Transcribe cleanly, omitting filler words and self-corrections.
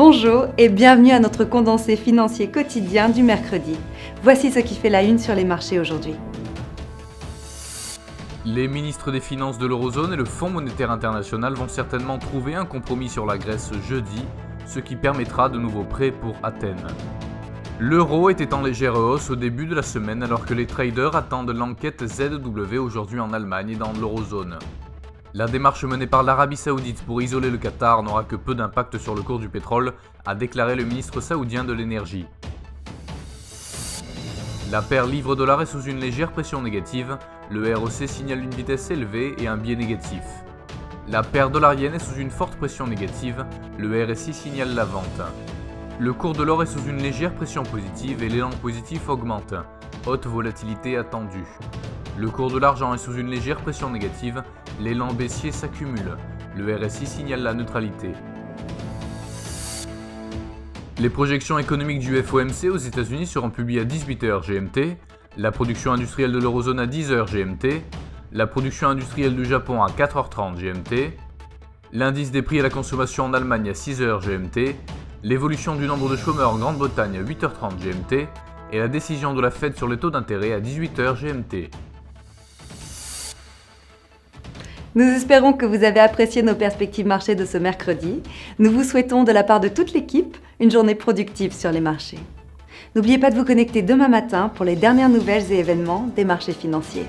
Bonjour et bienvenue à notre condensé financier quotidien du mercredi. Voici ce qui fait la une sur les marchés aujourd'hui. Les ministres des Finances de l'Eurozone et le Fonds monétaire international vont certainement trouver un compromis sur la Grèce jeudi, ce qui permettra de nouveaux prêts pour Athènes. L'euro était en légère hausse au début de la semaine alors que les traders attendent l'enquête ZW aujourd'hui en Allemagne et dans l'Eurozone. La démarche menée par l'Arabie Saoudite pour isoler le Qatar n'aura que peu d'impact sur le cours du pétrole, a déclaré le ministre saoudien de l'énergie. La paire livre-dollar est sous une légère pression négative, le REC signale une vitesse élevée et un biais négatif. La paire dollar-yen est sous une forte pression négative, le RSI signale la vente. Le cours de l'or est sous une légère pression positive et l'élan positif augmente, haute volatilité attendue. Le cours de l'argent est sous une légère pression négative, l'élan baissier s'accumule, le RSI signale la neutralité. Les projections économiques du FOMC aux États-Unis seront publiées à 18h GMT, la production industrielle de l'Eurozone à 10h GMT, la production industrielle du Japon à 4h30 GMT, l'indice des prix à la consommation en Allemagne à 6h GMT, l'évolution du nombre de chômeurs en Grande-Bretagne à 8h30 GMT et la décision de la Fed sur les taux d'intérêt à 18h GMT. Nous espérons que vous avez apprécié nos perspectives marchés de ce mercredi. Nous vous souhaitons de la part de toute l'équipe une journée productive sur les marchés. N'oubliez pas de vous connecter demain matin pour les dernières nouvelles et événements des marchés financiers.